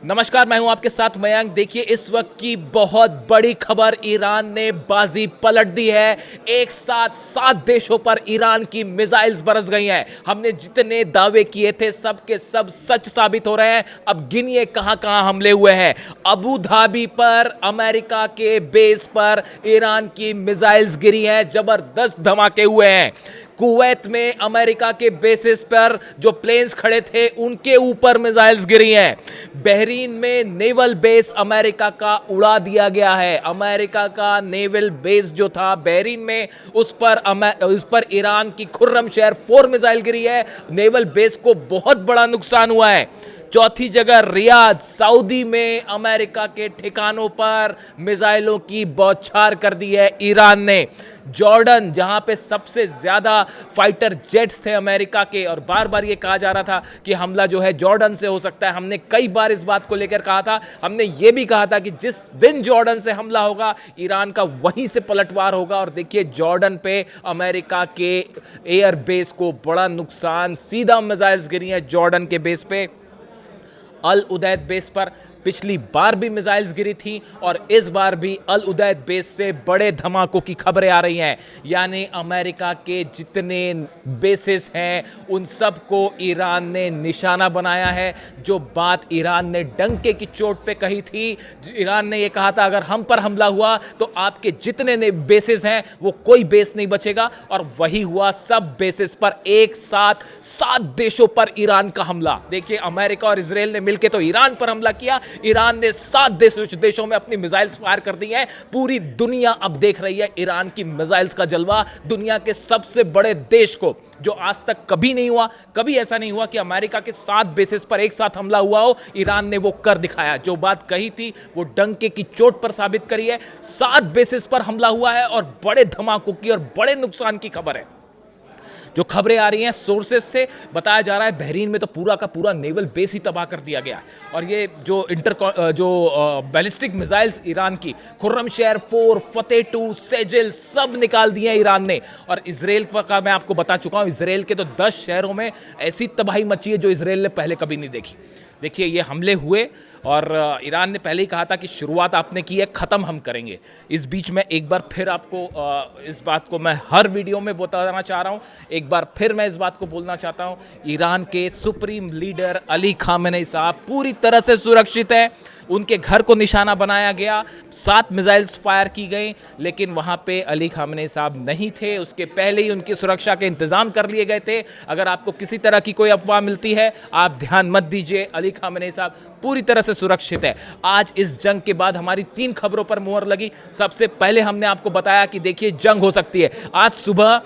नमस्कार, मैं हूं आपके साथ मयंक। देखिए इस वक्त की बहुत बड़ी खबर, ईरान ने बाजी पलट दी है। एक साथ 7 देशों पर ईरान की मिसाइल्स बरस गई हैं। हमने जितने दावे किए थे सब के सब सच साबित हो रहे हैं। अब गिनिए कहां कहां हमले हुए हैं। अबू धाबी पर अमेरिका के बेस पर ईरान की मिसाइल्स गिरी हैं, जबरदस्त धमाके हुए हैं। कुवैत में अमेरिका के बेसिस पर जो प्लेन्स खड़े थे उनके ऊपर मिसाइल्स गिरी हैं। बहरीन में नेवल बेस अमेरिका का उड़ा दिया गया है। अमेरिका का नेवल बेस जो था बहरीन में, उस पर ईरान की खुर्रम शहर 4 मिसाइल गिरी है। नेवल बेस को बहुत बड़ा नुकसान हुआ है। चौथी जगह रियाद सऊदी में अमेरिका के ठिकानों पर मिसाइलों की बौछार कर दी है ईरान ने। जॉर्डन, जहां पे सबसे ज्यादा फाइटर जेट्स थे अमेरिका के, और बार बार ये कहा जा रहा था कि हमला जो है जॉर्डन से हो सकता है। हमने कई बार इस बात को लेकर कहा था। हमने ये भी कहा था कि जिस दिन जॉर्डन से हमला होगा ईरान का वहीं से पलटवार होगा। और देखिए जॉर्डन पे अमेरिका के एयर बेस को बड़ा नुकसान, सीधा मिसाइल्स गिरी हैं जॉर्डन के बेस पे। अल उदैद बेस पर पिछली बार भी मिसाइल्स गिरी थी और इस बार भी अल उदैद बेस से बड़े धमाकों की खबरें आ रही हैं। यानी अमेरिका के जितने बेसिस हैं उन सब को ईरान ने निशाना बनाया है। जो बात ईरान ने डंके की चोट पे कही थी, ईरान ने ये कहा था अगर हम पर हमला हुआ तो आपके जितने बेसिस हैं वो कोई बेस नहीं बचेगा, और वही हुआ। सब बेसिस पर एक साथ 7 देशों पर ईरान का हमला। देखिए अमेरिका और इजराइल ने मिलकर तो ईरान पर हमला किया, ईरान ने 7 देशों में अपनी मिसाइल्स फायर कर दी हैं। पूरी दुनिया अब देख रही है ईरान की मिसाइल्स का जलवा। दुनिया के सबसे बड़े देश को, जो आज तक कभी नहीं हुआ, कभी ऐसा नहीं हुआ कि अमेरिका के 7 बेसिस पर एक साथ हमला हुआ हो, ईरान ने वो कर दिखाया। जो बात कही थी वो डंके की चोट पर साबित करी है। 7 बेसिस पर हमला हुआ है और बड़े धमाकों की और बड़े नुकसान की खबर है। जो खबरें आ रही हैं सोर्सेस से बताया जा रहा है बहरीन में तो पूरा का पूरा नेवल बेस ही तबाह कर दिया गया है। और ये जो बैलिस्टिक मिसाइल्स ईरान की खुर्रम शहर 4, फतेह 2, सेजिल सब निकाल दिए हैं ईरान ने। और इजराइल का मैं आपको बता चुका हूँ, इजराइल के तो 10 शहरों में ऐसी तबाही मची है जो इजराइल ने पहले कभी नहीं देखी। देखिए ये हमले हुए और ईरान ने पहले ही कहा था कि शुरुआत आपने की है, ख़त्म हम करेंगे। इस बीच में एक बार फिर आपको इस बात को मैं हर वीडियो में बताना चाह रहा हूँ, एक बार फिर मैं इस बात को बोलना चाहता हूँ, ईरान के सुप्रीम लीडर अली खामेनी साहब पूरी तरह से सुरक्षित हैं। उनके घर को निशाना बनाया गया, 7 मिसाइल्स फायर की गई, लेकिन वहाँ पे अली खामेनी साहब नहीं थे। उसके पहले ही उनकी सुरक्षा के इंतज़ाम कर लिए गए थे। अगर आपको किसी तरह की कोई अफवाह मिलती है आप ध्यान मत दीजिए, अली खामेनी साहब पूरी तरह से सुरक्षित है। आज इस जंग के बाद हमारी 3 खबरों पर मुहर लगी। सबसे पहले हमने आपको बताया कि देखिए जंग हो सकती है। आज सुबह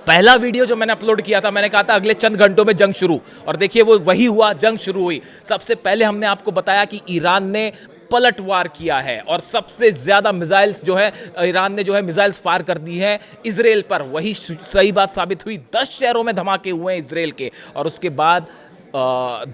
पहला वीडियो जो मैंने अपलोड किया था, मैंने कहा था अगले चंद घंटों में जंग शुरू, और देखिए वो वही हुआ, जंग शुरू हुई। सबसे पहले हमने आपको बताया कि ईरान ने पलटवार किया है और सबसे ज्यादा मिसाइल्स जो है ईरान ने जो है मिसाइल्स फायर कर दी है इजराइल पर। वही सही बात साबित हुई, 10 शहरों में धमाके हुए हैं इजराइल के। और उसके बाद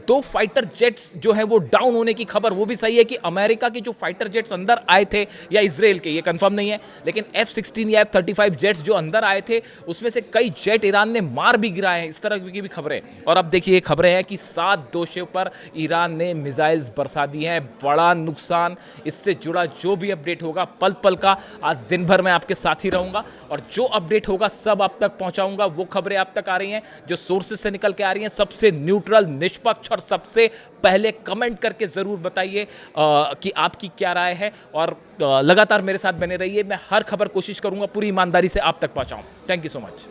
2 फाइटर जेट्स जो है वो डाउन होने की खबर, वो भी सही है कि अमेरिका के जो फाइटर जेट्स अंदर आए थे या इजराइल के, ये कंफर्म नहीं है, लेकिन F-16 या F-35 जेट्स जो अंदर आए थे उसमें से कई जेट ईरान ने मार भी गिराए हैं। इस तरह की भी खबरें। और अब देखिए ये खबरें हैं कि 7 देशों पर ईरान ने मिसाइल्स बरसा दी हैं। बड़ा नुकसान। इससे जुड़ा जो भी अपडेट होगा पल पल का, आज दिन भर मैं आपके साथ ही रहूंगा और जो अपडेट होगा सब आप तक पहुंचाऊंगा। वो खबरें आप तक आ रही हैं जो सोर्सेस से निकल के आ रही हैं, सबसे न्यूट्रल, निष्पक्ष, और सबसे पहले कमेंट करके जरूर बताइए कि आपकी क्या राय है। और लगातार मेरे साथ बने रहिए। मैं हर खबर कोशिश करूंगा पूरी ईमानदारी से आप तक पहुंचाऊं। Thank you so much.